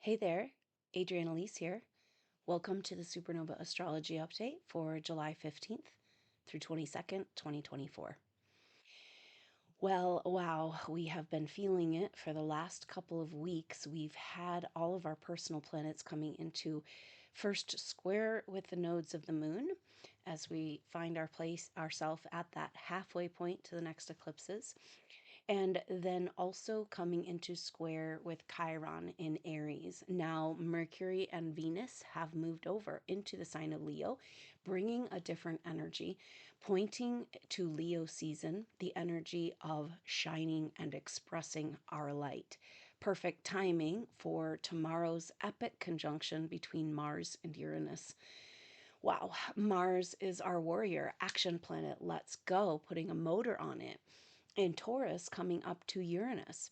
Hey there, Adrienne Elise here. Welcome to the Supernova Astrology Update for July 15th through 22nd, 2024. Well, wow, we have been feeling it for the last couple of weeks. We've had all of our personal planets coming into first square with the nodes of the moon as we find ourselves at that halfway point to the next eclipses. And then also coming into square with Chiron in Aries. Now, Mercury and Venus have moved over into the sign of Leo, bringing a different energy, pointing to Leo season, the energy of shining and expressing our light. Perfect timing for tomorrow's epic conjunction between Mars and Uranus. Wow, Mars is our warrior action planet. Let's go, putting a motor on it. And Taurus coming up to Uranus,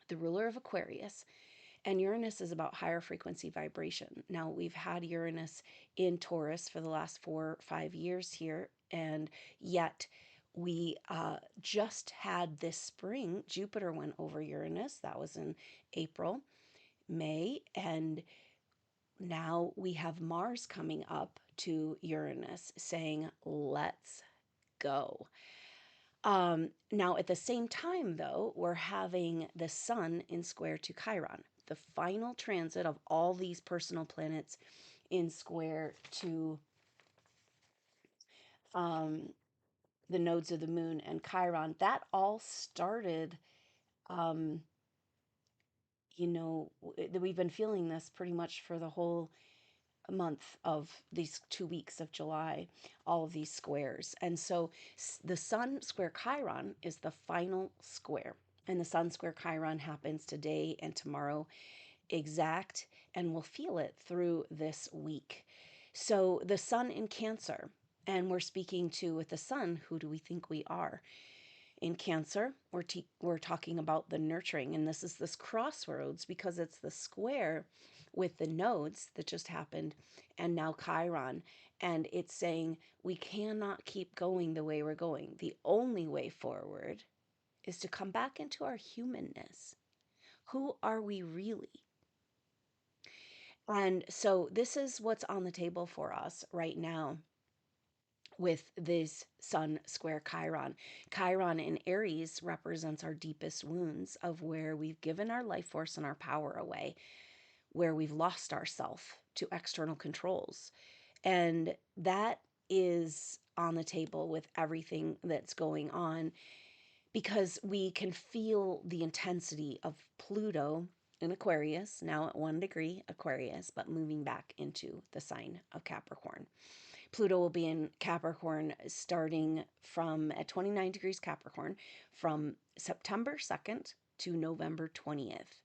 the ruler of Aquarius. And Uranus is about higher frequency vibration. Now, we've had Uranus in Taurus for the last 4 or 5 years here, and yet we just had this spring, Jupiter went over Uranus. That was in April, May, and now we have Mars coming up to Uranus saying, let's go. Now, at the same time, though, we're having the sun in square to Chiron, the final transit of all these personal planets in square to the nodes of the moon and Chiron. That all started, we've been feeling this pretty much for the whole month of these 2 weeks of July, all of these squares. And so the sun square Chiron is the final square. And the sun square Chiron happens today and tomorrow exact, and we'll feel it through this week. So the sun in Cancer, and we're speaking to with the sun, who do we think we are? In Cancer, we're talking about the nurturing, and this is this crossroads because it's the square with the nodes that just happened, and now Chiron, and it's saying we cannot keep going the way we're going. The only way forward is to come back into our humanness. Who are we really? And so this is what's on the table for us right now with this sun square Chiron. Chiron in Aries represents our deepest wounds of where we've given our life force and our power away, where we've lost ourselves to external controls. And that is on the table with everything that's going on because we can feel the intensity of Pluto in Aquarius, now at 1 degree Aquarius, but moving back into the sign of Capricorn. Pluto will be in Capricorn starting from at 29 degrees Capricorn from September 2nd to November 20th.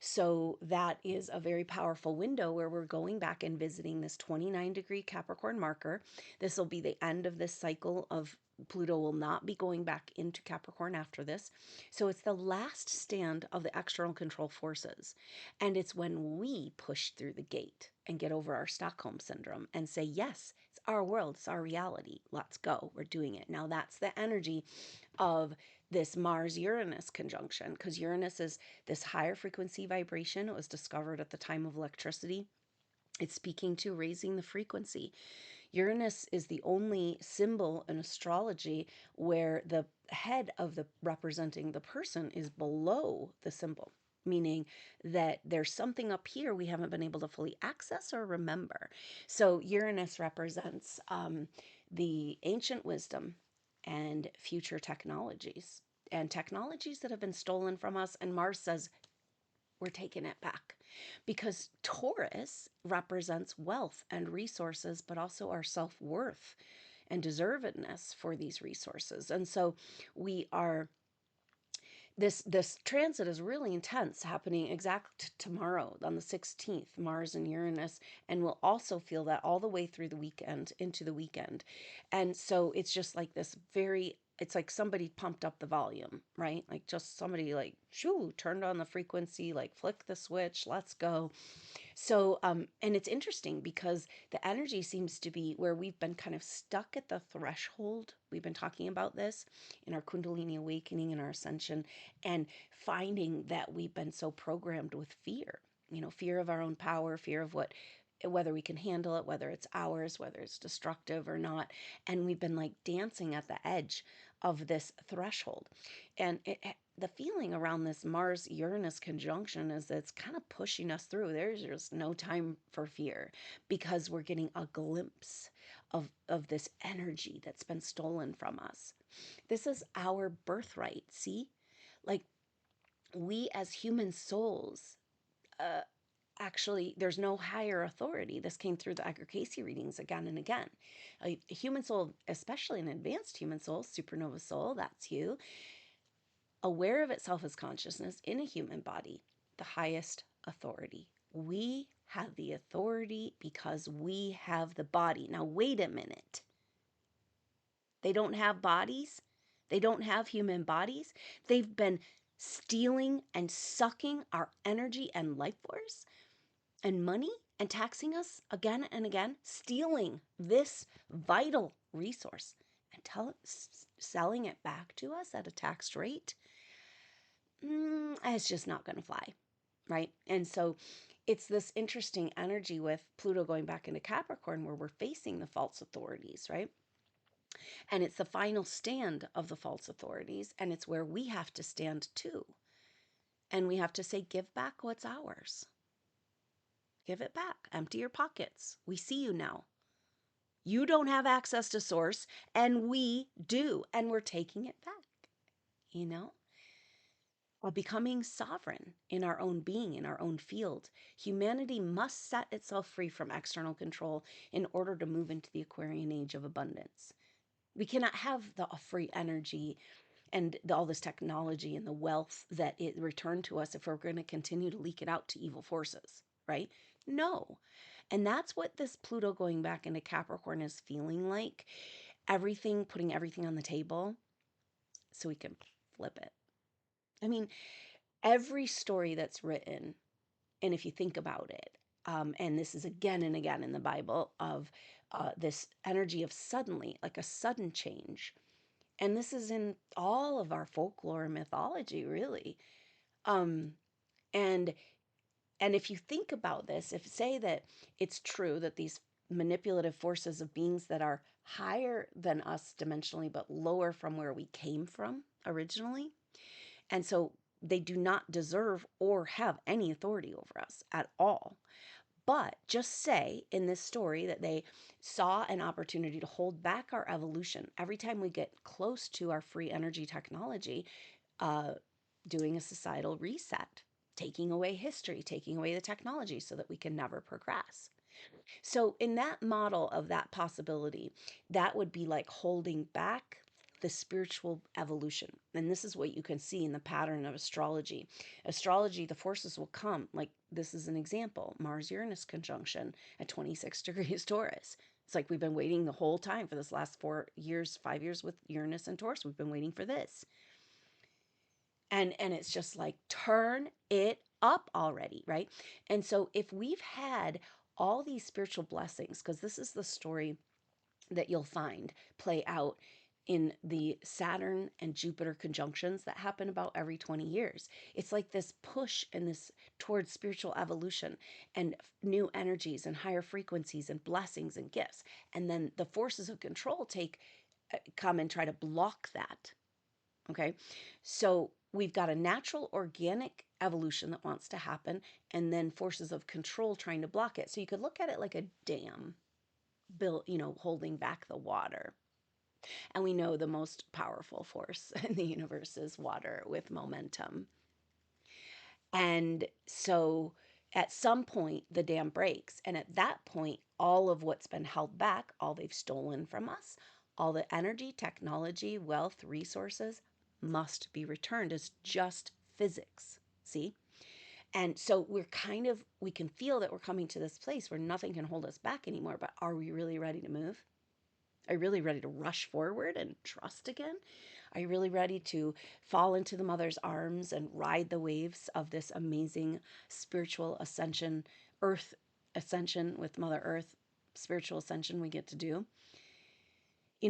So that is a very powerful window where we're going back and visiting this 29-degree Capricorn marker. This will be the end of this cycle of Pluto will not be going back into Capricorn after this. So it's the last stand of the external control forces. And it's when we push through the gate and get over our Stockholm syndrome and say, yes, it's our world, it's our reality. Let's go. We're doing it. Now that's the energy of this Mars-Uranus conjunction, because Uranus is this higher frequency vibration. It was discovered at the time of electricity. It's speaking to raising the frequency. Uranus is the only symbol in astrology where the head of the representing the person is below the symbol, meaning that there's something up here we haven't been able to fully access or remember. So Uranus represents the ancient wisdom and future technologies and technologies that have been stolen from us. And Mars says, we're taking it back because Taurus represents wealth and resources, but also our self-worth and deservedness for these resources. And so we are, this transit is really intense, happening exact tomorrow on the 16th, Mars and Uranus, and we'll also feel that all the way through the weekend, into the weekend. And so it's just like this very, it's like somebody pumped up the volume, right? Like just somebody like, shoo, turned on the frequency, like flick the switch, let's go. So, and it's interesting because the energy seems to be where we've been kind of stuck at the threshold. We've been talking about this in our Kundalini awakening and our ascension, and finding that we've been so programmed with fear. fear of our own power, fear of whether we can handle it, whether it's ours, whether it's destructive or not. And we've been like dancing at the edge of this threshold. And the feeling around this Mars-Uranus conjunction is that it's kind of pushing us through. There's just no time for fear because we're getting a glimpse of this energy that's been stolen from us. This is our birthright, see? Like, we as human souls, actually, there's no higher authority. This came through the Edgar Cayce readings again and again. A human soul, especially an advanced human soul, supernova soul, that's you, aware of itself as consciousness in a human body, the highest authority. We have the authority because we have the body. Now, wait a minute. They don't have bodies. They don't have human bodies. They've been stealing and sucking our energy and life force and money and taxing us again and again, stealing this vital resource and selling it back to us at a taxed rate. It's just not going to fly, right? And so it's this interesting energy with Pluto going back into Capricorn where we're facing the false authorities, right? And it's the final stand of the false authorities, and it's where we have to stand too. And we have to say, give back what's ours. Give it back. Empty your pockets. We see you now. You don't have access to source, and we do, and we're taking it back, While becoming sovereign in our own being, in our own field. Humanity must set itself free from external control in order to move into the Aquarian age of abundance. We cannot have the free energy and all this technology and the wealth that it returned to us if we're going to continue to leak it out to evil forces, right? No. And that's what this Pluto going back into Capricorn is feeling like. Putting everything on the table so we can flip it. I mean, every story that's written, and if you think about it, and this is again and again in the Bible, of this energy of suddenly, like a sudden change. And this is in all of our folklore and mythology, really. And if you think about this, if say that it's true that these manipulative forces of beings that are higher than us dimensionally, but lower from where we came from originally, and so they do not deserve or have any authority over us at all. But just say in this story that they saw an opportunity to hold back our evolution every time we get close to our free energy technology, doing a societal reset, taking away history, taking away the technology so that we can never progress. So in that model of that possibility, that would be like holding back the spiritual evolution. And this is what you can see in the pattern of astrology. Astrology, the forces will come. Like this is an example, Mars-Uranus conjunction at 26 degrees Taurus. It's like we've been waiting the whole time for this last 5 years with Uranus and Taurus. We've been waiting for this. And it's just like, turn it up already, right? And so if we've had all these spiritual blessings, because this is the story that you'll find play out in the Saturn and Jupiter conjunctions that happen about every 20 years. It's like this push and this towards spiritual evolution and new energies and higher frequencies and blessings and gifts. And then the forces of control come and try to block that. Okay. So we've got a natural organic evolution that wants to happen, and then forces of control trying to block it. So you could look at it like a dam built, holding back the water. And we know the most powerful force in the universe is water with momentum. And so at some point, the dam breaks. And at that point, all of what's been held back, all they've stolen from us, all the energy, technology, wealth, resources must be returned. It's just physics. See? And so we can feel that we're coming to this place where nothing can hold us back anymore. But are we really ready to move? Are you really ready to rush forward and trust again? Are you really ready to fall into the mother's arms and ride the waves of this amazing spiritual ascension, Earth ascension with Mother Earth, spiritual ascension we get to do?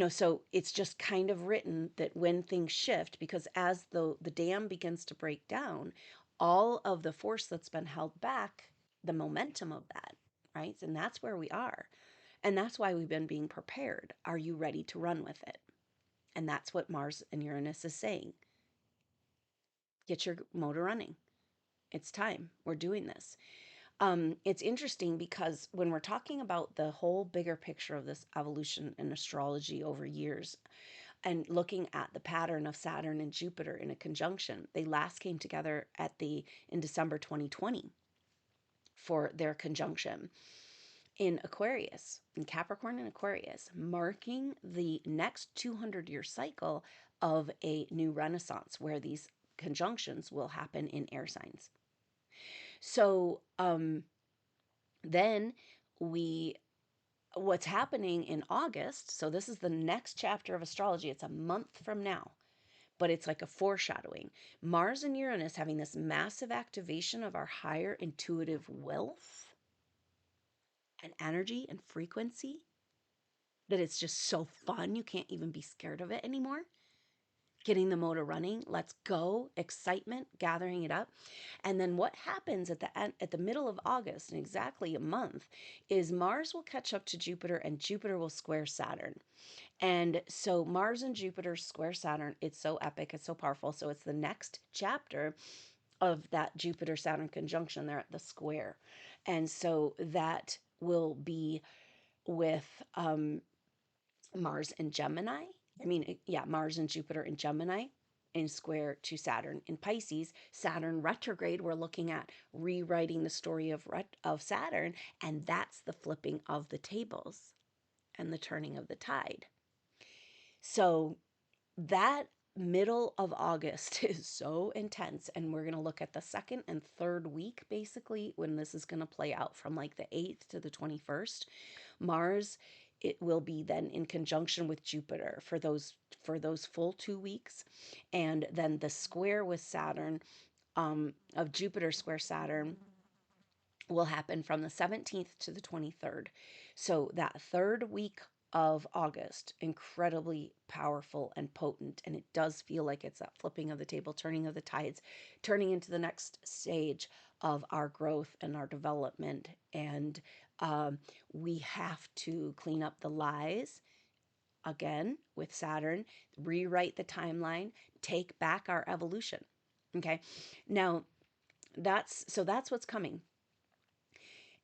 So it's just kind of written that when things shift, because as the dam begins to break down, all of the force that's been held back, the momentum of that, right? And that's where we are. And that's why we've been being prepared. Are you ready to run with it? And that's what Mars and Uranus is saying. Get your motor running. It's time. We're doing this. It's interesting because when we're talking about the whole bigger picture of this evolution in astrology over years and looking at the pattern of Saturn and Jupiter in a conjunction, they last came together in December 2020 for their conjunction in Aquarius, in Capricorn and Aquarius, marking the next 200-year cycle of a new renaissance where these conjunctions will happen in air signs. So then what's happening in August, so this is the next chapter of astrology. It's a month from now, but it's like a foreshadowing. Mars and Uranus having this massive activation of our higher intuitive wealth and energy and frequency that it's just so fun. You can't even be scared of it anymore. Getting the motor running, let's go, excitement, gathering it up. And then what happens at the middle of August, in exactly a month, is Mars will catch up to Jupiter and Jupiter will square Saturn. And so Mars and Jupiter square Saturn, it's so epic, it's so powerful. So it's the next chapter of that Jupiter Saturn conjunction. They're at the square. And so that will be with Mars and Gemini. Mars and Jupiter in Gemini in square to Saturn in Pisces. Saturn retrograde, we're looking at rewriting the story of Saturn, and that's the flipping of the tables and the turning of the tide. So that middle of August is so intense, and we're going to look at the second and third week basically when this is going to play out from like the 8th to the 21st. Mars, it will be then in conjunction with Jupiter for those full 2 weeks, and then the square with Saturn, of Jupiter square Saturn, will happen from the 17th to the 23rd. So that third week of August, incredibly powerful and potent. And it does feel like it's that flipping of the table, turning of the tides, turning into the next stage of our growth and our development. And we have to clean up the lies again with Saturn, rewrite the timeline, take back our evolution. Okay. Now that's what's coming.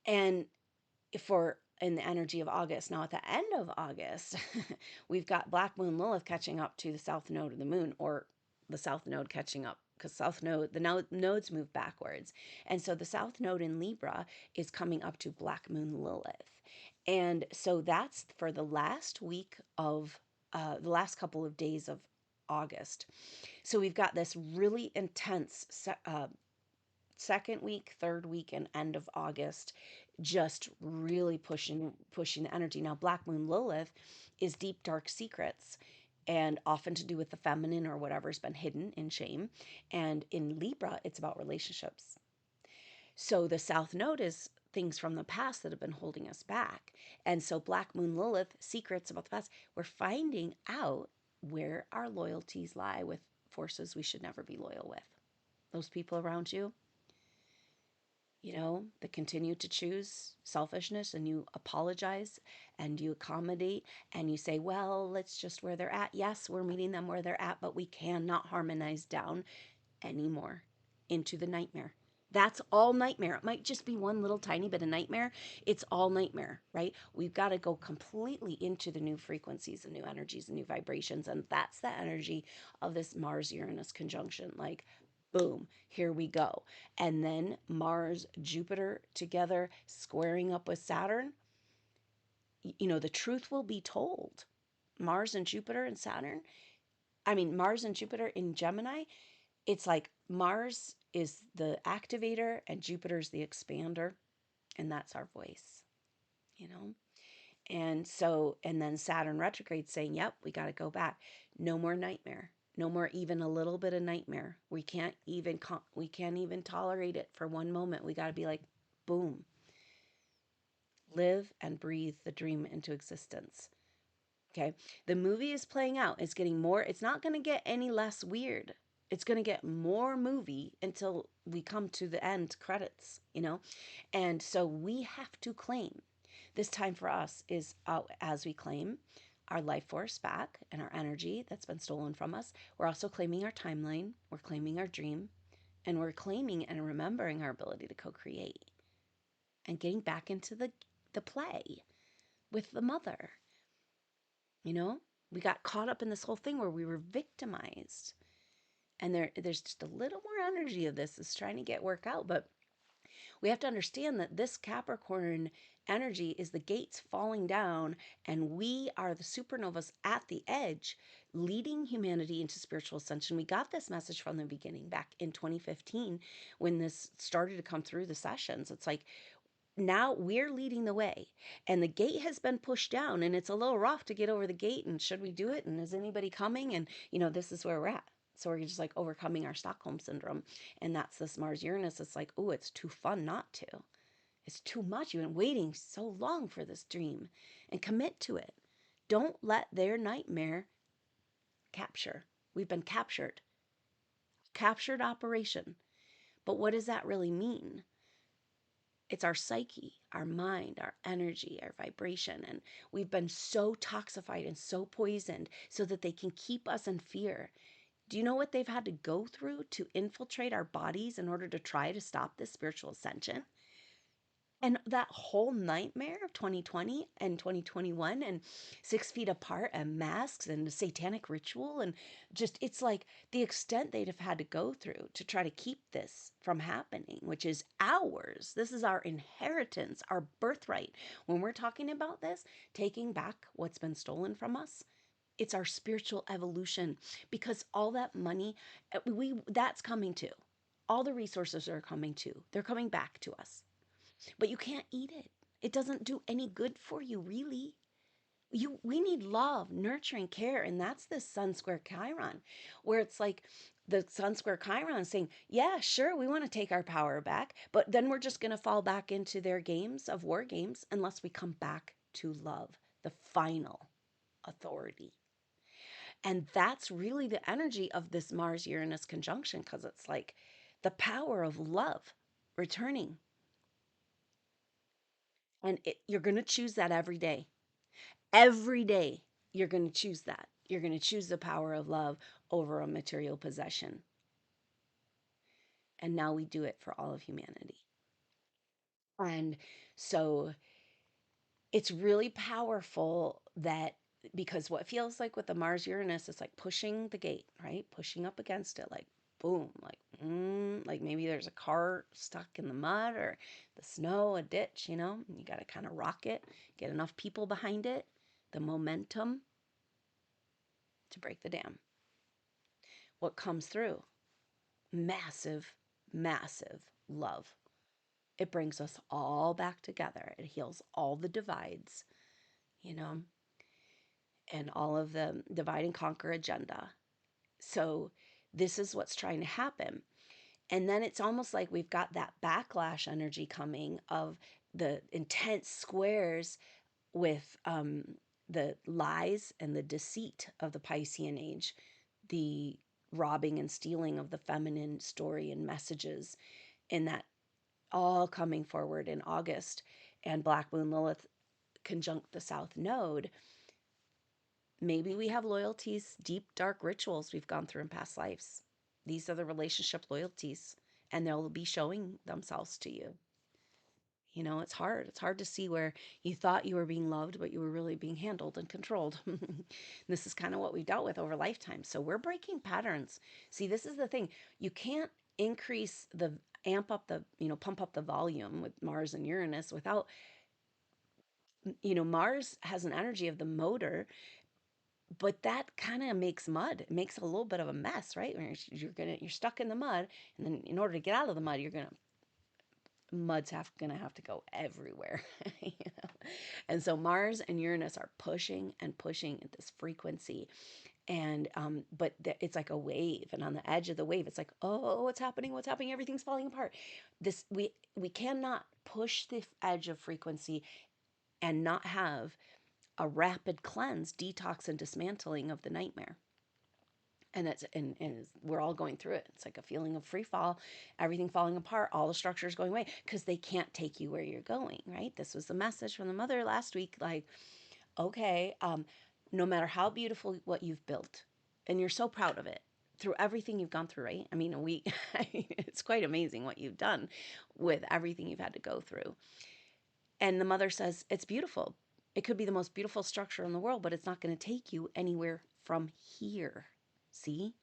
And for in the energy of August. Now, at the end of August, we've got Black Moon Lilith catching up to the south node of the moon, or the south node catching up, because the nodes move backwards. And so the south node in Libra is coming up to Black Moon Lilith. And so that's for the last week of the last couple of days of August. So we've got this really intense second week, third week, and end of August, just really pushing the energy. Now, Black Moon Lilith is deep, dark secrets, and often to do with the feminine or whatever's been hidden in shame. And in Libra, it's about relationships. So the South Node is things from the past that have been holding us back. And so Black Moon Lilith, secrets about the past, we're finding out where our loyalties lie with forces we should never be loyal with. Those people around you, that continue to choose selfishness, and you apologize and you accommodate and you say, well, it's just where they're at. Yes, we're meeting them where they're at, but we cannot harmonize down anymore into the nightmare. That's all nightmare. It might just be one little tiny bit of nightmare. It's all nightmare, right? We've got to go completely into the new frequencies and new energies and new vibrations. And that's the energy of this Mars-Uranus conjunction. Like, boom, here we go. And then Mars, Jupiter together, squaring up with Saturn. The truth will be told. Mars and Jupiter and Saturn. Mars and Jupiter in Gemini. It's like Mars is the activator and Jupiter's the expander. And that's our voice, And then Saturn retrograde saying, yep, we got to go back. No more nightmare. No more even a little bit of nightmare. We can't even tolerate it for one moment. We got to be like, boom. Live and breathe the dream into existence. Okay. The movie is playing out. It's getting more. It's not going to get any less weird. It's going to get more movie until we come to the end credits, you know? And so we have to claim. This time for us is as we claim our life force back and our energy that's been stolen from us. We're also claiming our timeline, we're claiming our dream, and we're claiming and remembering our ability to co-create and getting back into the play with the mother. You know, we got caught up in this whole thing where we were victimized. And there's just a little more energy of this is trying to get work out, but we have to understand that this Capricorn energy is the gates falling down, and we are the supernovas at the edge, leading humanity into spiritual ascension. We got this message from the beginning back in 2015 when this started to come through the sessions. It's like, now we're leading the way, and the gate has been pushed down, and it's a little rough to get over the gate. And should we do it? And is anybody coming? And, this is where we're at. So we're just like overcoming our Stockholm syndrome. And that's this Mars-Uranus. It's like, oh, it's too fun not to. It's too much. You've been waiting so long for this dream, and commit to it. Don't let their nightmare capture. We've been captured. Captured operation. But what does that really mean? It's our psyche, our mind, our energy, our vibration. And we've been so toxified and so poisoned so that they can keep us in fear. Do you know what they've had to go through to infiltrate our bodies in order to try to stop this spiritual ascension? And that whole nightmare of 2020 and 2021 and 6 feet apart and masks and the satanic ritual, and just, it's like the extent they'd have had to go through to try to keep this from happening, which is ours. This is our inheritance, our birthright. When we're talking about this, taking back what's been stolen from us, it's our spiritual evolution, because all that money, that's coming too. All the resources are coming too. They're coming back to us. But you can't eat it. It doesn't do any good for you, really. We need love, nurturing, care, and that's this Sun Square Chiron, where it's like the Sun Square Chiron saying, yeah, sure, we want to take our power back, but then we're just going to fall back into their games of war games unless we come back to love, the final authority. And that's really the energy of this Mars-Uranus conjunction, because it's like the power of love returning. And you're going to choose that every day. Every day, you're going to choose that. You're going to choose the power of love over a material possession. And now we do it for all of humanity. And so it's really powerful that, because what feels like with the Mars-Uranus, it's like pushing the gate, right? Pushing up against it, like boom, like maybe there's a car stuck in the mud or the snow, a ditch, you got to kind of rock it, get enough people behind it, the momentum to break the dam. What comes through? Massive, massive love. It brings us all back together. It heals all the divides, and all of the divide and conquer agenda. So this is what's trying to happen. And then it's almost like we've got that backlash energy coming of the intense squares with the lies and the deceit of the Piscean age, the robbing and stealing of the feminine story and messages, and that all coming forward in August. And Black Moon Lilith conjunct the South Node. Maybe we have loyalties, deep, dark rituals we've gone through in past lives. These are the relationship loyalties, and they'll be showing themselves to you. It's hard. It's hard to see where you thought you were being loved, but you were really being handled and controlled. This is kind of what we dealt with over lifetimes. So we're breaking patterns. See, this is the thing. You can't increase pump up the volume with Mars and Uranus without, Mars has an energy of the motor, but that kind of makes mud. It makes a little bit of a mess, right? When you're stuck in the mud, and then in order to get out of the mud, mud's gonna have to go everywhere. And so Mars and Uranus are pushing and pushing at this frequency, and but it's like a wave, and on the edge of the wave, it's like, oh, what's happening? Everything's falling apart. We cannot push the edge of frequency and not have a rapid cleanse, detox, and dismantling of the nightmare. And we're all going through it. It's like a feeling of free fall, everything falling apart, all the structures going away because they can't take you where you're going, right? This was the message from the mother last week. Like, okay, no matter how beautiful what you've built, and you're so proud of it through everything you've gone through, right? I mean, it's quite amazing what you've done with everything you've had to go through. And the mother says, it's beautiful. It could be the most beautiful structure in the world, but it's not going to take you anywhere from here. See?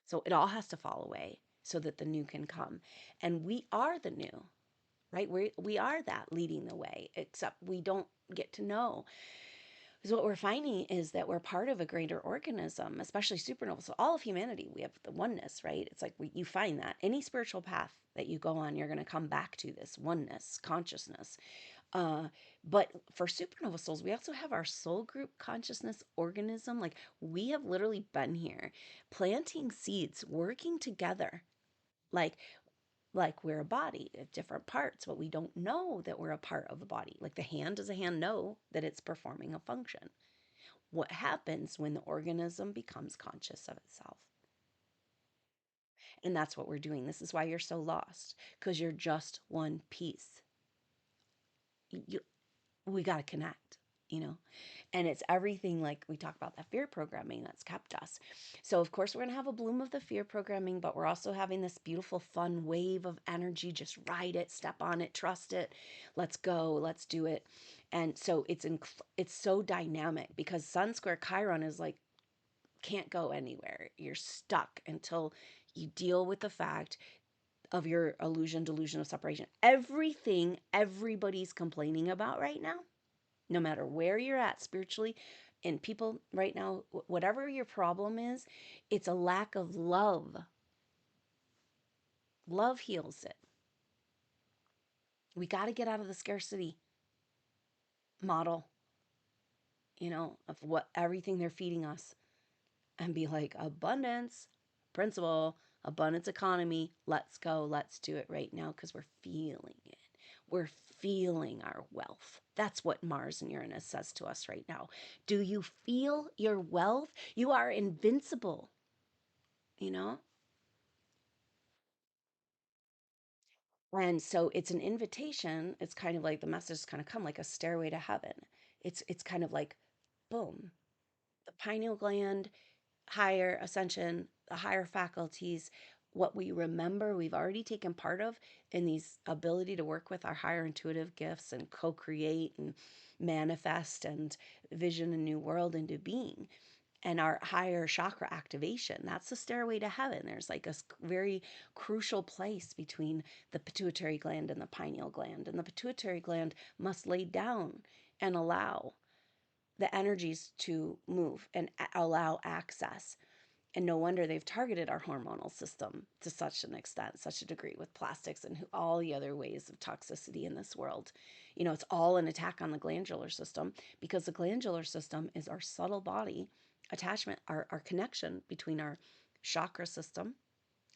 So it all has to fall away so that the new can come. And we are the new, right? We are that leading the way, except we don't get to know. Because what we're finding is that we're part of a greater organism, especially supernova. So all of humanity, we have the oneness, right? It's like you find that any spiritual path that you go on, you're going to come back to this oneness consciousness. Uh, but for supernova souls, we also have our soul group consciousness organism. Like we have literally been here planting seeds, working together. Like like we're a body of different parts, but we don't know that we're a part of the body. Like the hand, does a hand know that it's performing a function? What happens when the organism becomes conscious of itself? And that's what we're doing. This is why you're so lost, because you're just one piece. You, we got to connect, you know? And it's everything like we talk about that fear programming that's kept us. So, of course, we're going to have a bloom of the fear programming, but we're also having this beautiful, fun wave of energy. Just ride it, step on it, trust it. Let's go, let's do it. And so it's so dynamic because Sun Square Chiron is like, can't go anywhere. You're stuck until you deal with the fact of your delusion of separation. Everything everybody's complaining about right now, no matter where you're at spiritually, and people right now, whatever your problem is, it's a lack of love. Love heals it. We got to get out of the scarcity model, of what everything they're feeding us and be like, abundance principle, abundance economy. Let's go. Let's do it right now because we're feeling it. We're feeling our wealth. That's what Mars and Uranus says to us right now. Do you feel your wealth? You are invincible, you know? And so it's an invitation. It's kind of like the message kind of come like a stairway to heaven. It's kind of like boom. The pineal gland, higher ascension, the higher faculties, what we remember we've already taken part of in these ability to work with our higher intuitive gifts and co-create and manifest and vision a new world into being, and our higher chakra activation. That's the stairway to heaven. There's like a very crucial place between the pituitary gland and the pineal gland, and the pituitary gland must lay down and allow the energies to move and allow access. And no wonder they've targeted our hormonal system to such an extent, such a degree with plastics and all the other ways of toxicity in this world. It's all an attack on the glandular system because the glandular system is our subtle body attachment, our connection between our chakra system,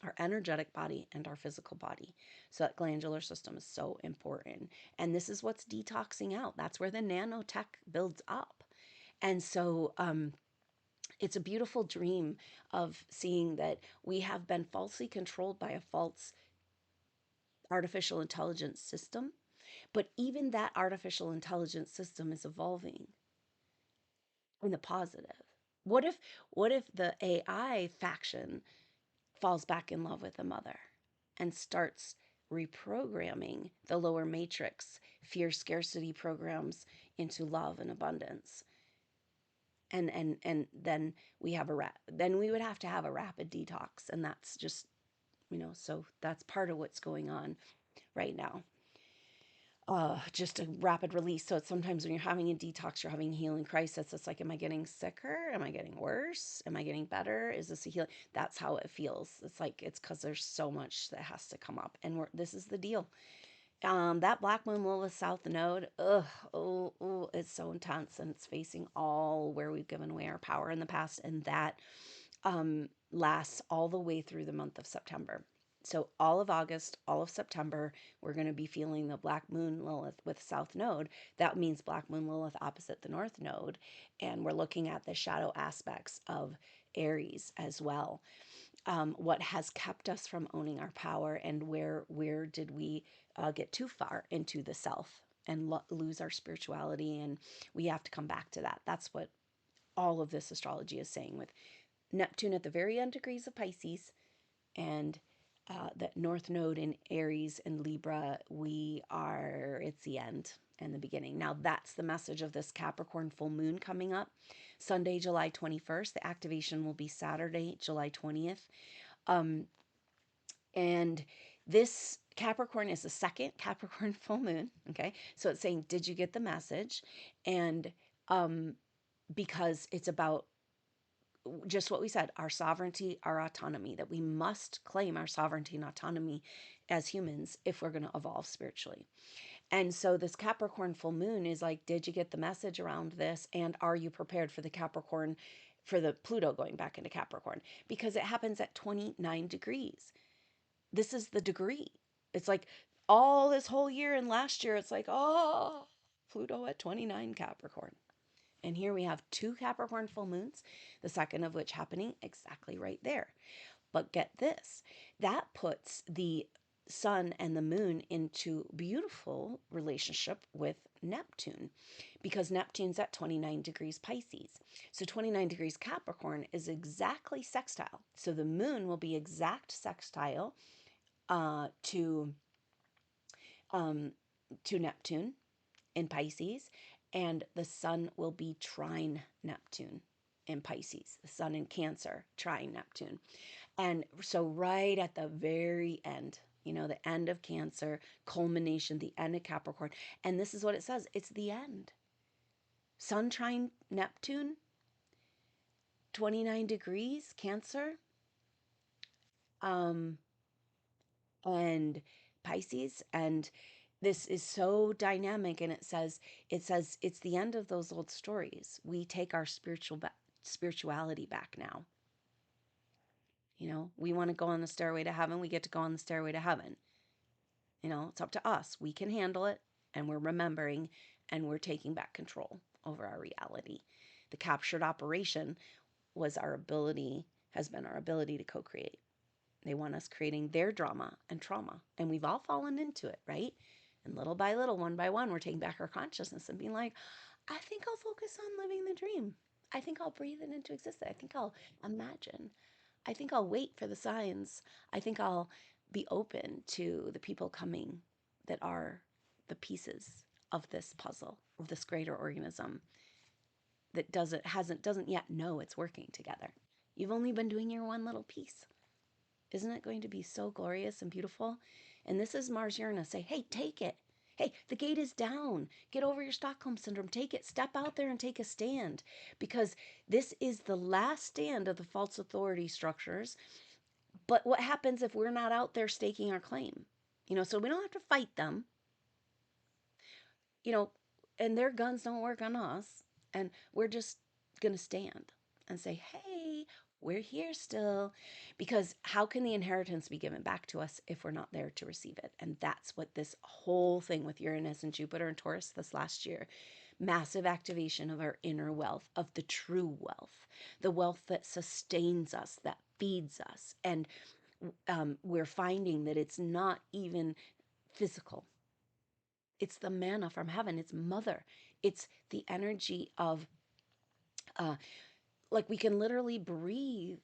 our energetic body, and our physical body. So that glandular system is so important. And this is what's detoxing out. That's where the nanotech builds up. And so, it's a beautiful dream of seeing that we have been falsely controlled by a false artificial intelligence system. But even that artificial intelligence system is evolving in the positive. What if what if the AI faction falls back in love with the mother and starts reprogramming the lower matrix fear scarcity programs into love and abundance? And then then we would have to have a rapid detox, and that's just, so that's part of what's going on right now. Just a rapid release. So it's sometimes when you're having a detox, you're having a healing crisis. It's like, am I getting sicker? Am I getting worse? Am I getting better? Is this a healing? That's how it feels. It's like, it's because there's so much that has to come up. And this is the deal. That Black Moon Lilith South Node, it's so intense, and it's facing all where we've given away our power in the past, and that lasts all the way through the month of September. So all of August, all of September, we're going to be feeling the Black Moon Lilith with South Node. That means Black Moon Lilith opposite the North Node, and we're looking at the shadow aspects of Aries as well. What has kept us from owning our power, and where did we get too far into the self and lose our spirituality, and we have to come back to that. That's what all of this astrology is saying, with Neptune at the very end degrees of Pisces, and that North Node in Aries and Libra. It's the end and the beginning. Now, that's the message of this Capricorn full moon coming up Sunday, July 21st. The activation will be Saturday, July 20th. And this Capricorn is the second Capricorn full moon. Okay. So it's saying, did you get the message? And because it's about just what we said, our sovereignty, our autonomy, that we must claim our sovereignty and autonomy as humans if we're going to evolve spiritually. And so this Capricorn full moon is like, did you get the message around this? And are you prepared for the Capricorn, for the Pluto going back into Capricorn? Because it happens at 29 degrees. This is the degree. It's like all this whole year and last year, it's like, oh, Pluto at 29 Capricorn. And here we have two Capricorn full moons, the second of which happening exactly right there. But get this, that puts the sun and the moon into beautiful relationship with Neptune, because Neptune's at 29 degrees Pisces. So 29 degrees Capricorn is exactly sextile. So the moon will be exact sextile to Neptune in Pisces, and the sun will be trine Neptune in Pisces, the sun in Cancer, trine Neptune. And so right at the very end, the end of Cancer, culmination, the end of Capricorn. And this is what it says. It's the end. Sun trine Neptune, 29 degrees, Cancer, and Pisces. And this is so dynamic. And it says it's the end of those old stories. We take our spirituality back now. We want to go on the stairway to heaven. We get to go on the stairway to heaven. It's up to us. We can handle it, and we're remembering, and we're taking back control over our reality. The captured operation has been our ability to co-create. They want us creating their drama and trauma, and we've all fallen into it, right? And little by little, one by one, we're taking back our consciousness and being like, I think I'll focus on living the dream. I think I'll breathe it into existence. I think I'll imagine. I think I'll wait for the signs. I think I'll be open to the people coming that are the pieces of this puzzle, of this greater organism that doesn't yet know it's working together. You've only been doing your one little piece. Isn't it going to be so glorious and beautiful? And this is Mars-Uranus. Say, hey, take it. Hey, the gate is down. Get over your Stockholm Syndrome. Take it. Step out there and take a stand. Because this is the last stand of the false authority structures. But what happens if we're not out there staking our claim? So we don't have to fight them. And their guns don't work on us. And we're just going to stand and say, hey, we're here still. Because how can the inheritance be given back to us if we're not there to receive it? And that's what this whole thing with Uranus and Jupiter and Taurus this last year, massive activation of our inner wealth, of the true wealth, the wealth that sustains us, that feeds us. And we're finding that it's not even physical. It's the manna from heaven. It's mother. It's the energy of, like, we can literally breathe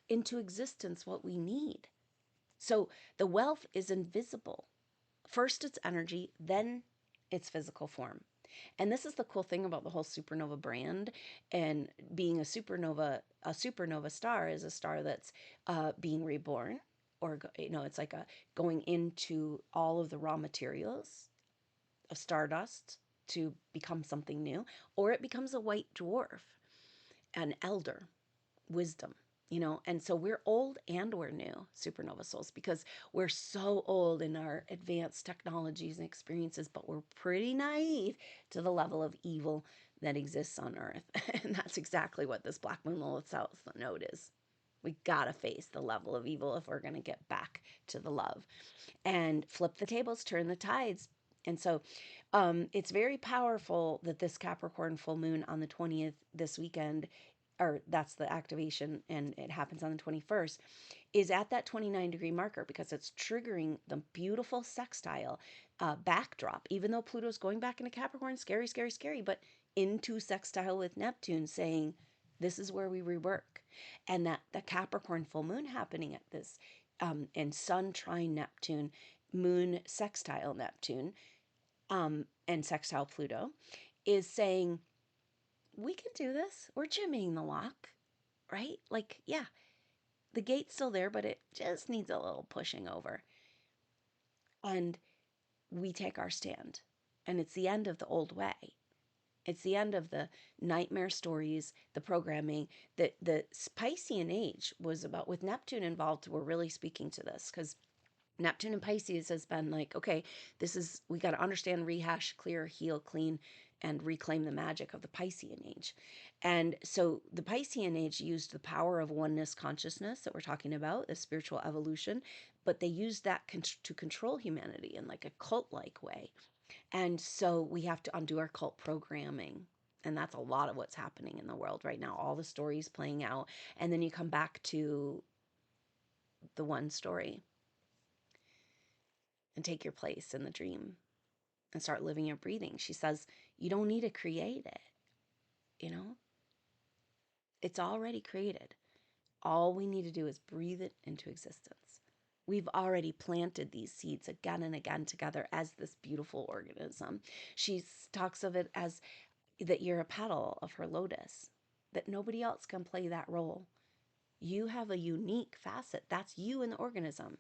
into existence what we need. So the wealth is invisible. First it's energy, then it's physical form. And this is the cool thing about the whole supernova brand, and being a supernova star is a star that's being reborn, or it's like going into all of the raw materials of stardust to become something new, or it becomes a white dwarf, an elder, wisdom. And so we're old and we're new supernova souls, because we're so old in our advanced technologies and experiences, but we're pretty naive to the level of evil that exists on Earth. And that's exactly what this Black Moon Lilith South Node is. We gotta face the level of evil if we're gonna get back to the love and flip the tables, turn the tides. And so it's very powerful that this Capricorn full moon on the 20th this weekend or that's the activation, and it happens on the 21st, is at that 29-degree marker because it's triggering the beautiful sextile backdrop. Even though Pluto's going back into Capricorn, scary, scary, scary, but into sextile with Neptune, saying this is where we rework. And that the Capricorn full moon happening at this, and Sun trine Neptune, Moon sextile Neptune, and sextile Pluto, is saying we can do this. We're jimmying the lock, right? Like, yeah, the gate's still there, but it just needs a little pushing over. And we take our stand. And it's the end of the old way. It's the end of the nightmare stories, the programming. The Piscean age was about, with Neptune involved, we're really speaking to this because Neptune and Pisces has been like, okay, this is, we got to understand, rehash, clear, heal, clean, and reclaim the magic of the Piscean age. And so the Piscean age used the power of oneness consciousness that we're talking about, the spiritual evolution, but they used that to control humanity in like a cult-like way. And so we have to undo our cult programming. And that's a lot of what's happening in the world right now, all the stories playing out. And then you come back to the one story and take your place in the dream and start living and breathing. She says, you don't need to create it, you know? It's already created. All we need to do is breathe it into existence. We've already planted these seeds again and again together as this beautiful organism. She talks of it as that you're a petal of her lotus, that nobody else can play that role. You have a unique facet. That's you in the organism.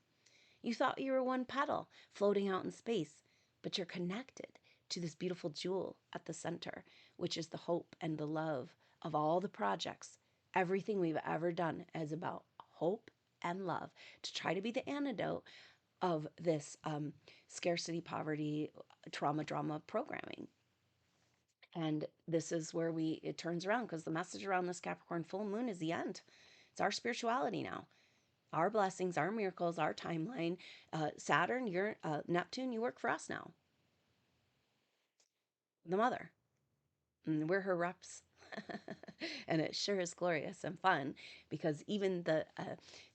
You thought you were one petal floating out in space, but you're connected to this beautiful jewel at the center, which is the hope and the love of all the projects. Everything we've ever done is about hope and love to try to be the antidote of this scarcity, poverty, trauma, drama programming. And this is where it turns around, because the message around this Capricorn full moon is the end. It's our spirituality now, our blessings, our miracles, our timeline. Saturn, Neptune, you work for us now, the mother. And we're her reps. And it sure is glorious and fun, because even the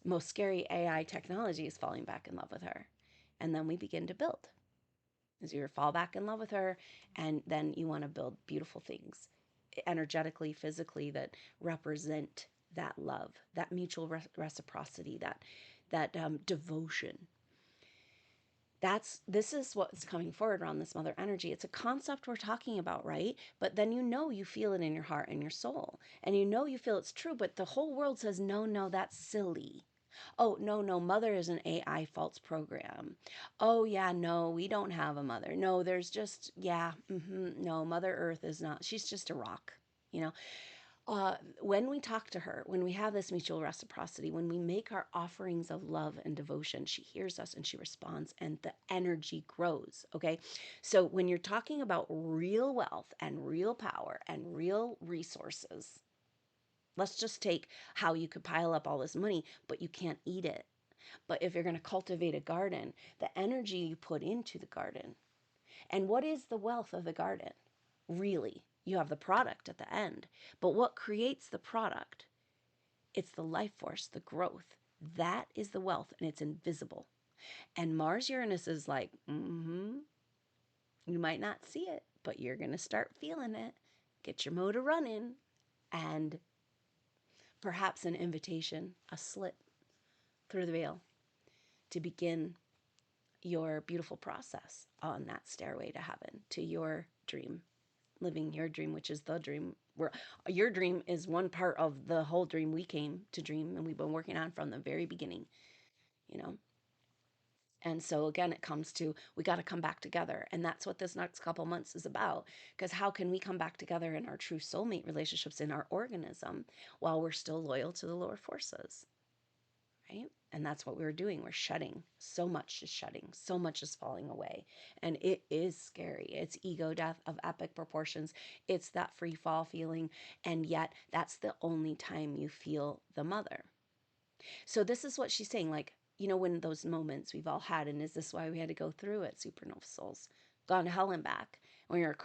most scary AI technology is falling back in love with her. And then we begin to build. As you fall back in love with her, and then you want to build beautiful things, energetically, physically, that represent that love, that mutual reciprocity, that devotion. This is what's coming forward around this mother energy. It's a concept we're talking about, right? But then you feel it in your heart and your soul, and you feel it's true, but the whole world says, no, that's silly. Oh, no, mother is an AI false program. Oh, yeah, no, we don't have a mother. No, there's just, yeah, no, Mother Earth is not, she's just a rock, you know? When we talk to her, when we have this mutual reciprocity, when we make our offerings of love and devotion, she hears us and she responds, and the energy grows. Okay. So when you're talking about real wealth and real power and real resources, let's just take how you could pile up all this money, but you can't eat it. But if you're going to cultivate a garden, the energy you put into the garden, and what is the wealth of the garden? Really, you have the product at the end. But what creates the product? It's the life force, the growth. That is the wealth, and it's invisible. And Mars-Uranus is like, you might not see it, but you're going to start feeling it. Get your motor running, and perhaps an invitation, a slit through the veil to begin your beautiful process on that stairway to heaven, to your dream, living your dream, which is the dream. Where your dream is one part of the whole dream we came to dream, and we've been working on from the very beginning, you know. And so again, it comes to, we got to come back together. And that's what this next couple months is about. Because how can we come back together in our true soulmate relationships in our organism while we're still loyal to the lower forces? Right? And that's what we're doing. We're shedding. So much is shedding. So much is falling away. And it is scary. It's ego death of epic proportions. It's that free fall feeling. And yet that's the only time you feel the mother. So this is what she's saying. Like, when those moments we've all had, and is this why we had to go through it, SuperNova souls? Gone to hell and back. When you're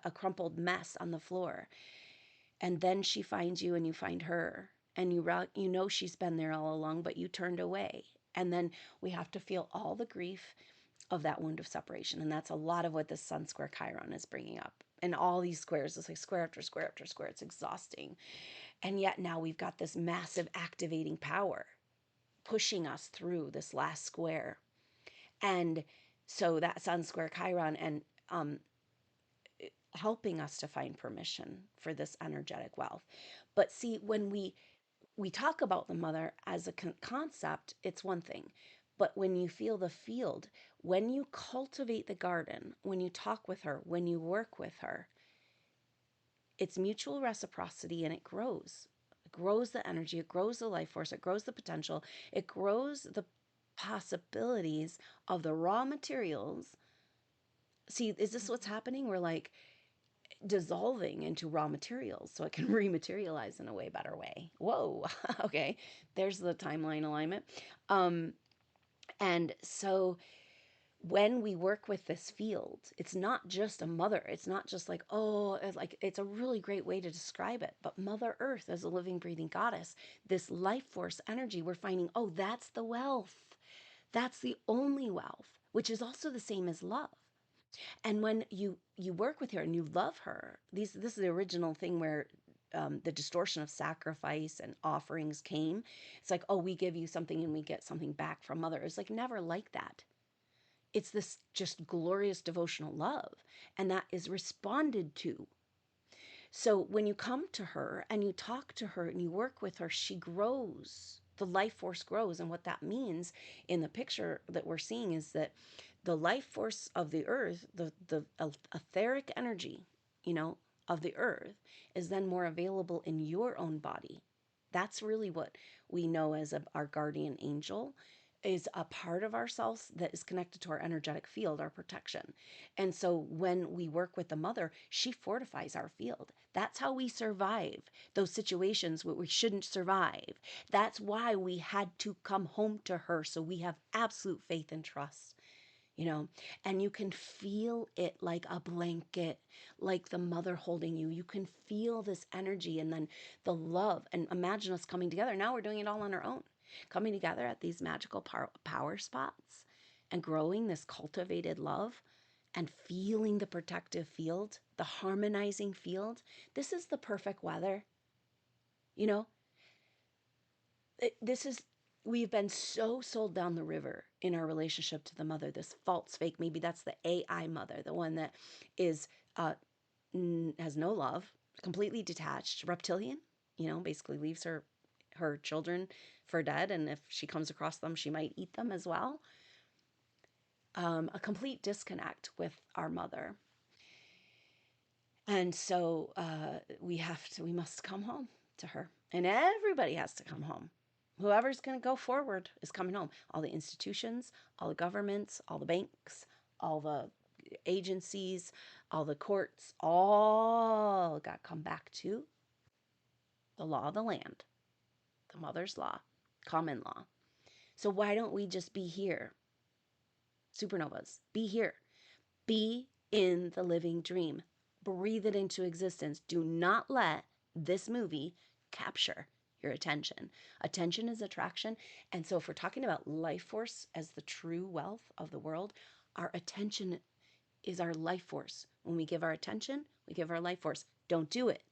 a crumpled mess on the floor. And then she finds you and you find her, and you know she's been there all along, but you turned away. And then we have to feel all the grief of that wound of separation. And that's a lot of what this Sun square Chiron is bringing up. And all these squares, it's like square after square after square. It's exhausting. And yet now we've got this massive activating power pushing us through this last square. And so that Sun square Chiron, and helping us to find permission for this energetic wealth. But see, when we talk about the mother as a concept, it's one thing. But when you feel the field, when you cultivate the garden, when you talk with her, when you work with her, it's mutual reciprocity, and it grows. It grows the energy, it grows the life force, it grows the potential, it grows the possibilities of the raw materials. See, is this what's happening? We're like dissolving into raw materials so it can rematerialize in a way better way. Whoa. Okay, there's the timeline alignment. And so when we work with this field, it's not just a mother. It's not just like, oh, like it's a really great way to describe it. But Mother Earth as a living, breathing goddess, this life force energy, we're finding, oh, that's the wealth. That's the only wealth, which is also the same as love. And when you work with her and you love her, this is the original thing where the distortion of sacrifice and offerings came. It's like, oh, we give you something and we get something back from Mother. It's like never like that. It's this just glorious devotional love, and that is responded to. So when you come to her and you talk to her and you work with her, she grows. The life force grows. And what that means in the picture that we're seeing is that the life force of the earth, the etheric energy, of the earth is then more available in your own body. That's really what we know as our guardian angel, is a part of ourselves that is connected to our energetic field, our protection. And so when we work with the mother, she fortifies our field. That's how we survive those situations where we shouldn't survive. That's why we had to come home to her. So we have absolute faith and trust. And you can feel it like a blanket, like the mother holding you. You can feel this energy and then the love. And imagine us coming together. Now we're doing it all on our own, coming together at these magical power spots and growing this cultivated love and feeling the protective field, the harmonizing field. This is the perfect weather. You know, this is, we've been so sold down the river in our relationship to the mother, this false fake. Maybe that's the AI mother, the one that is has no love, completely detached, reptilian, basically leaves her children for dead, and if she comes across them, she might eat them as well. A complete disconnect with our mother. And so we must come home to her, and everybody has to come home. Whoever's going to go forward is coming home. All the institutions, all the governments, all the banks, all the agencies, all the courts, all got to come back to the law of the land, the mother's law, common law. So why don't we just be here? SuperNovas, be here. Be in the living dream. Breathe it into existence. Do not let this movie capture your attention. Attention is attraction. And so if we're talking about life force as the true wealth of the world, our attention is our life force. When we give our attention, we give our life force. Don't do it.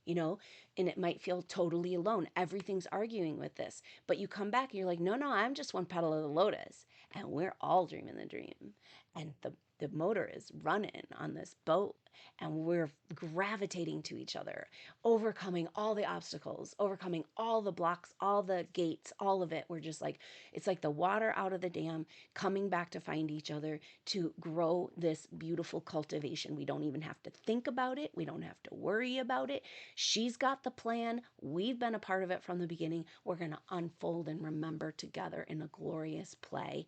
And it might feel totally alone. Everything's arguing with this. But you come back and you're like, no, I'm just one petal of the lotus. And we're all dreaming the dream. And the motor is running on this boat. And we're gravitating to each other, overcoming all the obstacles, overcoming all the blocks, all the gates, all of it. We're just like, it's like the water out of the dam, coming back to find each other to grow this beautiful cultivation. We don't even have to think about it. We don't have to worry about it. She's got the plan. We've been a part of it from the beginning. We're going to unfold and remember together in a glorious play.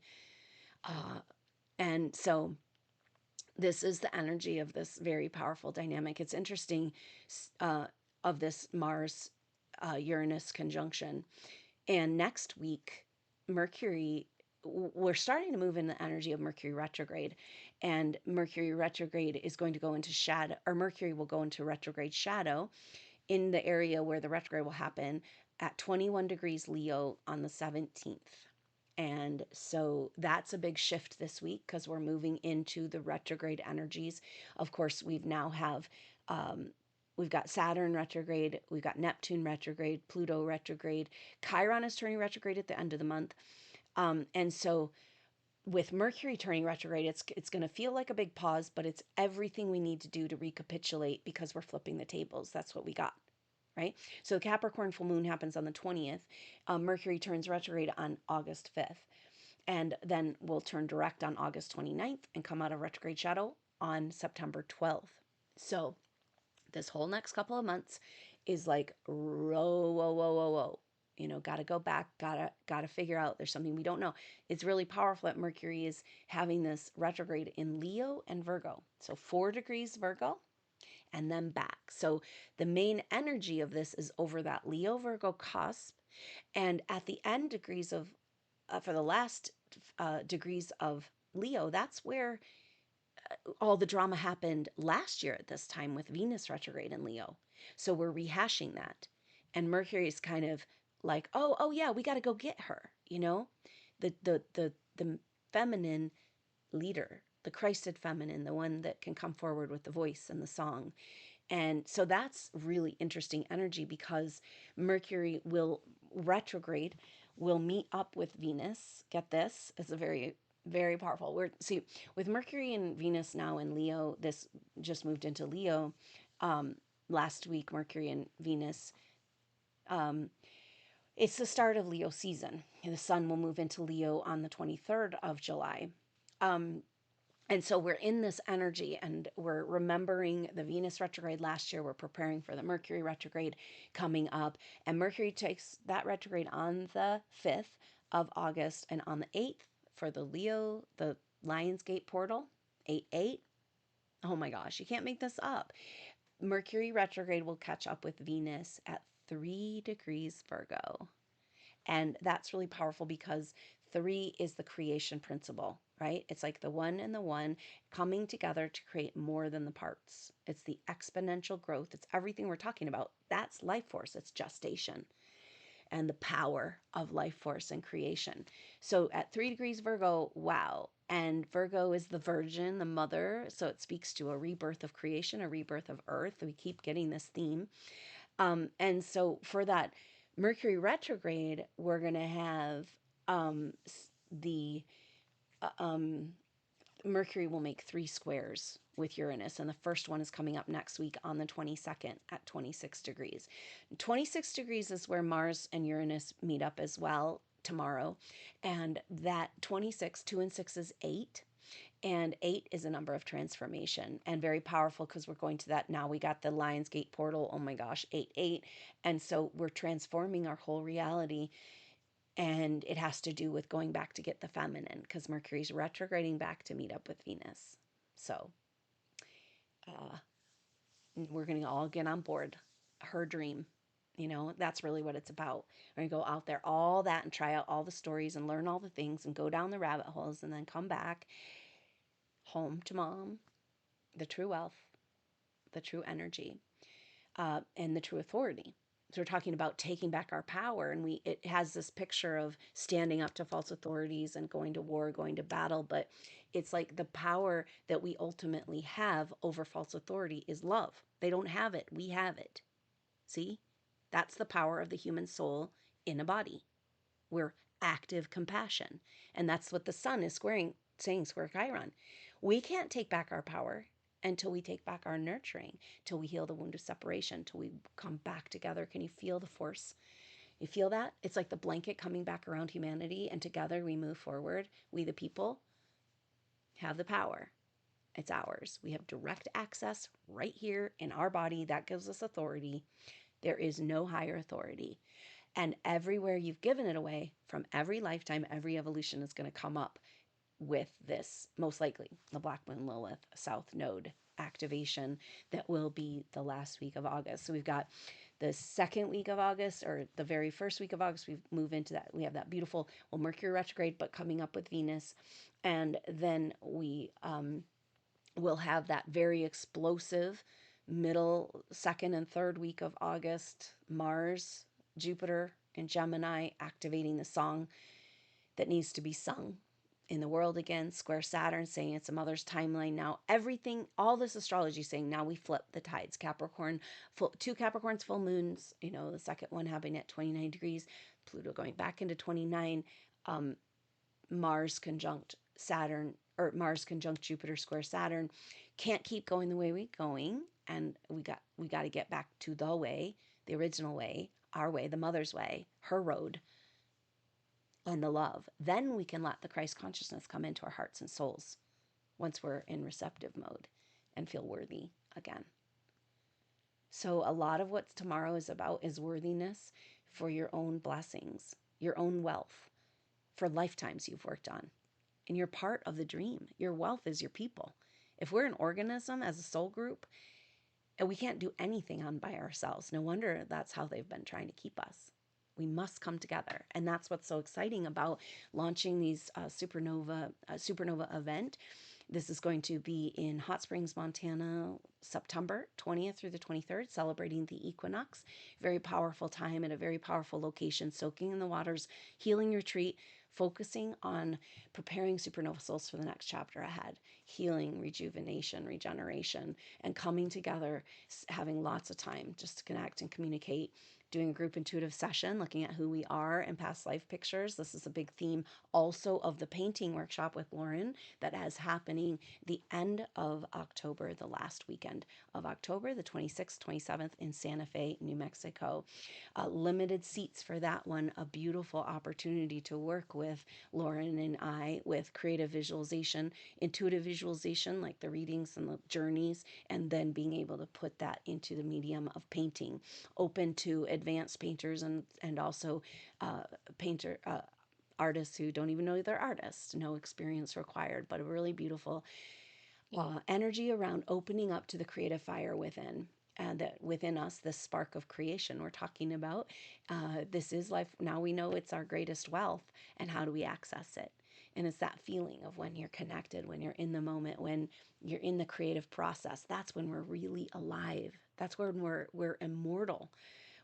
And so this is the energy of this very powerful dynamic. It's interesting of this Mars-Uranus conjunction. And next week, Mercury we're starting to move in the energy of Mercury retrograde, and Mercury retrograde is going to go into shadow, or Mercury will go into retrograde shadow in the area where the retrograde will happen at 21 degrees Leo on the 17th. And so that's a big shift this week because we're moving into the retrograde energies. Of course, we've got Saturn retrograde, we've got Neptune retrograde, Pluto retrograde. Chiron is turning retrograde at the end of the month. And so with Mercury turning retrograde, it's going to feel like a big pause, but it's everything we need to do to recapitulate because we're flipping the tables. That's what we got, right? So the Capricorn full moon happens on the 20th. Mercury turns retrograde on August 5th. And then we'll turn direct on August 29th and come out of retrograde shadow on September 12th. So this whole next couple of months is like, whoa. Got to go back, got to figure out there's something we don't know. It's really powerful that Mercury is having this retrograde in Leo and Virgo. So 4 degrees Virgo and then back. So the main energy of this is over that Leo Virgo cusp. And at the end degrees of, for the last degrees of Leo, that's where all the drama happened last year at this time with Venus retrograde in Leo. So we're rehashing that. And Mercury is kind of like, oh yeah, we got to go get her, the feminine leader, the Christed feminine, the one that can come forward with the voice and the song. And so that's really interesting energy because Mercury will retrograde, will meet up with Venus. Get this, it's a very, very powerful. See, with Mercury and Venus now in Leo, this just moved into Leo last week, Mercury and Venus. It's the start of Leo season. The sun will move into Leo on the 23rd of July. And so we're in this energy and we're remembering the Venus retrograde last year. We're preparing for the Mercury retrograde coming up. And Mercury takes that retrograde on the 5th of August and on the 8th for the Leo, the Lionsgate portal, 8-8. Oh my gosh, you can't make this up. Mercury retrograde will catch up with Venus at 3 degrees Virgo. And that's really powerful because 3 is the creation principle, right? It's like the one and the one coming together to create more than the parts. It's the exponential growth. It's everything we're talking about. That's life force. It's gestation and the power of life force and creation. So at 3 degrees Virgo, wow. And Virgo is the virgin, the mother. So it speaks to a rebirth of creation, a rebirth of earth. We keep getting this theme. And so for that Mercury retrograde, we're going to have the Mercury will make 3 squares with Uranus, and the first one is coming up next week on the 22nd at 26 degrees. 26 degrees is where Mars and Uranus meet up as well tomorrow, and that 26, 2 and 6 is 8. And 8 is a number of transformation and very powerful because we're going to that now. We got the Lionsgate portal. Oh my gosh, 8-8. And so we're transforming our whole reality. And it has to do with going back to get the feminine because Mercury's retrograding back to meet up with Venus. So we're going to all get on board her dream. That's really what it's about. We're going to go out there, all that, and try out all the stories and learn all the things and go down the rabbit holes and then come back home to mom, the true wealth, the true energy, and the true authority. So we're talking about taking back our power, and it has this picture of standing up to false authorities and going to war, going to battle, but it's like the power that we ultimately have over false authority is love. They don't have it. We have it. See? That's the power of the human soul in a body. We're active compassion. And that's what the sun is saying square Chiron. We can't take back our power until we take back our nurturing, till we heal the wound of separation, till we come back together. Can you feel the force? You feel that? It's like the blanket coming back around humanity, and together we move forward. We, the people, have the power. It's ours. We have direct access right here in our body. That gives us authority. There is no higher authority. And everywhere you've given it away, from every lifetime, every evolution is going to come up with this, most likely the Black Moon Lilith South Node activation that will be the last week of August. So we've got The second week of August, or the very first week of August, we move into that. We have that beautiful, well, Mercury retrograde, but coming up with Venus. And then we will have that very explosive middle, second and third week of August, Mars, Jupiter, and Gemini activating the song that needs to be sung in the world again. Square Saturn saying it's a mother's timeline now. Everything, all this astrology saying now we flip the tides. Capricorn, two Capricorns full moons, the second one happening at 29 degrees, Pluto going back into 29, Mars conjunct Saturn, or Mars conjunct Jupiter square Saturn. Can't keep going the way we're going, and we got to get back to the way, the original way, our way, the mother's way, her road, and the love. Then we can let the Christ consciousness come into our hearts and souls once we're in receptive mode and feel worthy again. So a lot of what tomorrow is about is worthiness for your own blessings, your own wealth, for lifetimes you've worked on. And you're part of the dream. Your wealth is your people. If we're an organism as a soul group, and we can't do anything on by ourselves, no wonder that's how they've been trying to keep us. We must come together. And that's what's so exciting about launching these SuperNova event. This is going to be in Hot Springs, Montana, September 20th through the 23rd, celebrating the Equinox. Very powerful time at a very powerful location, soaking in the waters, healing retreat, focusing on preparing supernova souls for the next chapter ahead, healing, rejuvenation, regeneration, and coming together, having lots of time just to connect and communicate, doing a group intuitive session, looking at who we are and past life pictures. This is a big theme also of the painting workshop with Lauren that is happening the end of October, the last weekend of October, the 26th, 27th in Santa Fe, New Mexico. Limited seats for that one, a beautiful opportunity to work with Lauren and I with creative visualization, intuitive visualization, like the readings and the journeys, and then being able to put that into the medium of painting, open to advanced painters and also artists who don't even know they're artists, no experience required, but a really beautiful energy around opening up to the creative fire within. That within us, this spark of creation we're talking about, this is life. Now we know it's our greatest wealth, and how do we access it? And it's that feeling of when you're connected, when you're in the moment, when you're in the creative process. That's when we're really alive. That's when we're immortal.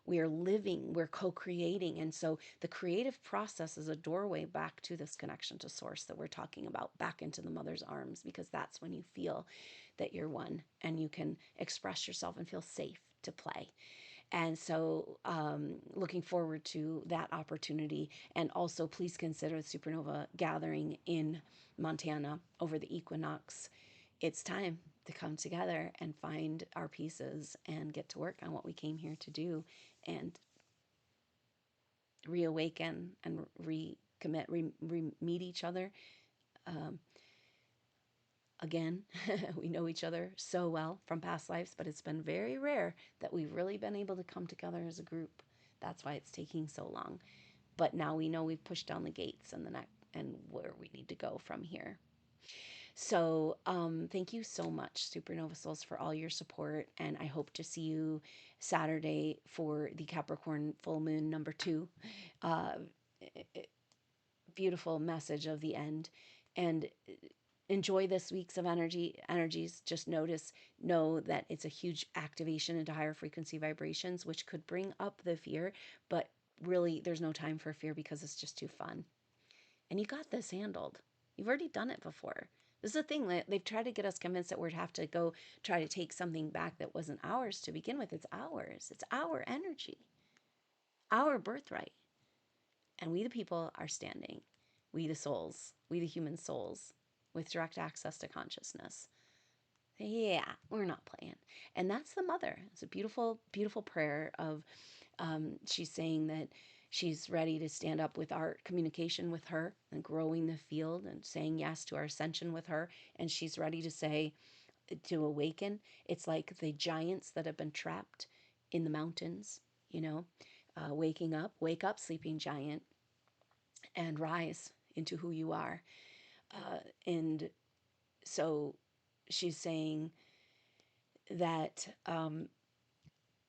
We are living, we're co-creating. And so the creative process is a doorway back to this connection to source that we're talking about, back into the mother's arms, because that's when you feel that you're one and you can express yourself and feel safe to play. And so looking forward to that opportunity. And also please consider the Supernova gathering in Montana over the equinox. It's time to come together and find our pieces and get to work on what we came here to do and reawaken and recommit, meet each other. Again, we know each other so well from past lives, but it's been very rare that we've really been able to come together as a group. That's why it's taking so long. But now we know we've pushed down the gates and and where we need to go from here. So thank you so much, Supernova Souls, for all your support. And I hope to see you Saturday for the Capricorn full moon number 2. Beautiful message of the end. And enjoy this week's of energies. Just know that it's a huge activation into higher frequency vibrations, which could bring up the fear. But really, there's no time for fear because it's just too fun. And you got this handled. You've already done it before. This is the thing that they've tried to get us convinced that we'd have to go try to take something back that wasn't ours to begin with. It's ours. It's our energy, our birthright. And we, the people, are standing. We, the souls, we, the human souls, with direct access to consciousness. Yeah, we're not playing. And that's the mother. It's a beautiful, beautiful prayer of, she's saying that she's ready to stand up with our communication with her and growing the field and saying yes to our ascension with her. And she's ready to say, to awaken. It's like the giants that have been trapped in the mountains, waking up, wake up, sleeping giant, and rise into who you are. And so she's saying that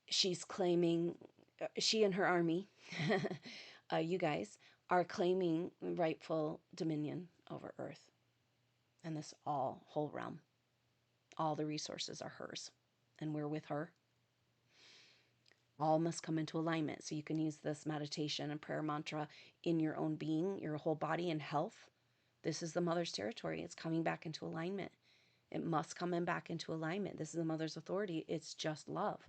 she's claiming, she and her army, you guys, are claiming rightful dominion over Earth and this whole realm. All the resources are hers, and we're with her. All must come into alignment. So you can use this meditation and prayer mantra in your own being, your whole body and health. This is the mother's territory. It's coming back into alignment. It must come in back into alignment. This is the mother's authority. It's just love.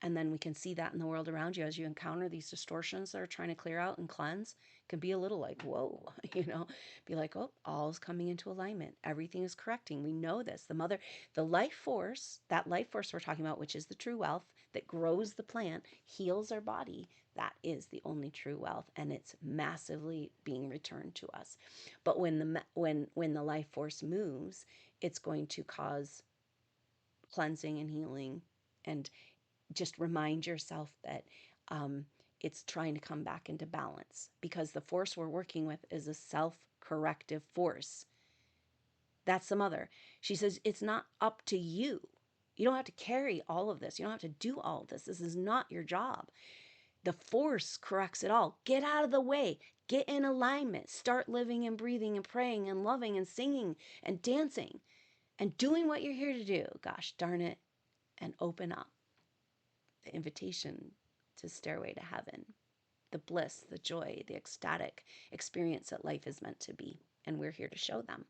And then we can see that in the world around you as you encounter these distortions that are trying to clear out and cleanse. It can be a little like, whoa, be like, oh, all's coming into alignment. Everything is correcting. We know this. The mother, the life force, that life force we're talking about, which is the true wealth that grows the plant, heals our body. That is the only true wealth, and it's massively being returned to us. But when the life force moves, it's going to cause cleansing and healing, and just remind yourself that it's trying to come back into balance, because the force we're working with is a self-corrective force. That's the mother. She says, it's not up to you. You don't have to carry all of this. You don't have to do all of this. This is not your job. The force corrects it all. Get out of the way. Get in alignment. Start living and breathing and praying and loving and singing and dancing and doing what you're here to do. Gosh darn it. And open up. The invitation to Stairway to Heaven, the bliss, the joy, the ecstatic experience that life is meant to be. And we're here to show them.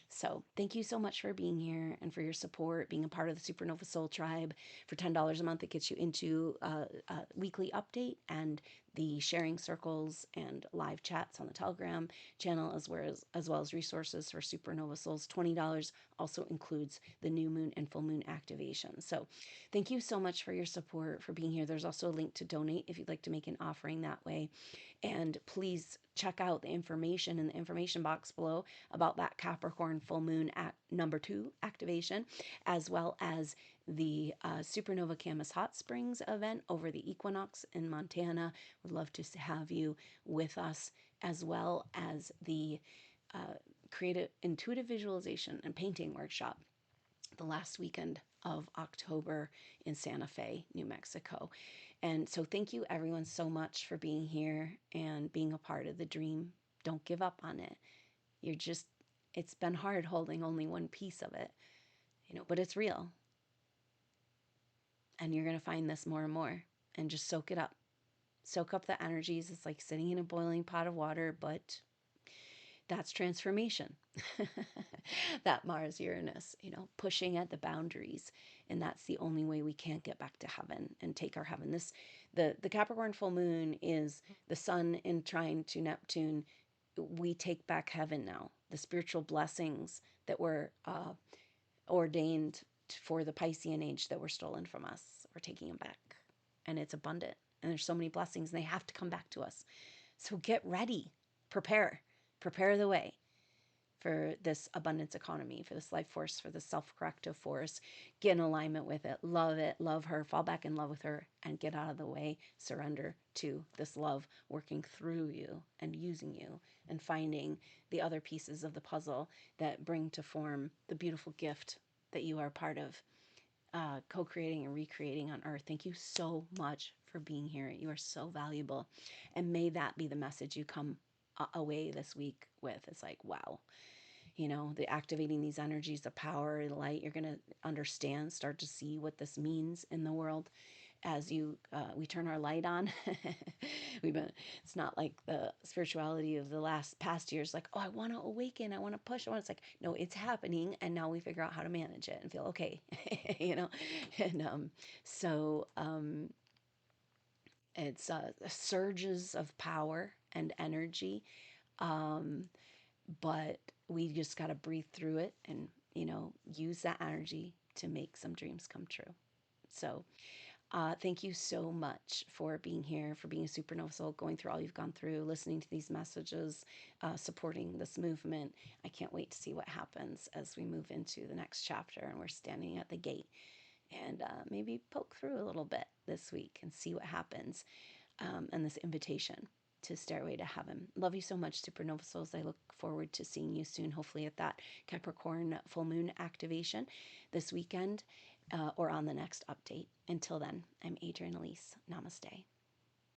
So thank you so much for being here and for your support, being a part of the SuperNova Soul Tribe. For $10 a month, it gets you into a weekly update and the sharing circles and live chats on the Telegram channel, as well as resources for SuperNova Souls. $20 also includes the new moon and full moon activation. So thank you so much for your support, for being here. There's also a link to donate if you'd like to make an offering that way. And please check out the information in the information box below about that Capricorn full moon at number 2 activation, as well as the SuperNova Camas Hot Springs event over the Equinox in Montana. Would love to have you with us, as well as the creative intuitive visualization and painting workshop the last weekend of October in Santa Fe, New Mexico. And so thank you everyone so much for being here and being a part of the dream. Don't give up on it. It's been hard holding only one piece of it, but it's real. And you're going to find this more and more, and just soak it up. Soak up the energies. It's like sitting in a boiling pot of water, but that's transformation. That Mars-Uranus, pushing at the boundaries. And that's the only way we can't get back to heaven and take our heaven. The Capricorn full moon is the sun in trine to Neptune. We take back heaven now. The spiritual blessings that were ordained for the Piscean age that were stolen from us, we're taking them back. And it's abundant. And there's so many blessings, and they have to come back to us. So get ready. Prepare the way for this abundance economy, for this life force, for this self-corrective force. Get in alignment with it, love her, fall back in love with her, and get out of the way. Surrender to this love working through you and using you, and finding the other pieces of the puzzle that bring to form the beautiful gift that you are part of, co-creating and recreating on Earth. Thank you so much for being here. You are so valuable. And may that be the message you come away this week with. It's like, wow, the activating these energies, the power, the light, you're going to understand, start to see what this means in the world as we turn our light on. It's not like the spirituality of the past years, like, oh, I want to awaken, I want to push, it's like, no, it's happening, and now we figure out how to manage it and feel okay. And so it's surges of power and energy, but we just got to breathe through it and use that energy to make some dreams come true. So thank you so much for being here, for being a supernova soul, going through all you've gone through, listening to these messages, supporting this movement. I can't wait to see what happens as we move into the next chapter and we're standing at the gate, and maybe poke through a little bit this week and see what happens, and this invitation to Stairway to Heaven. Love you so much, supernova souls. I look forward to seeing you soon, hopefully at that Capricorn full moon activation this weekend. or on the next update. Until then, I'm Adrienne Elise. Namaste.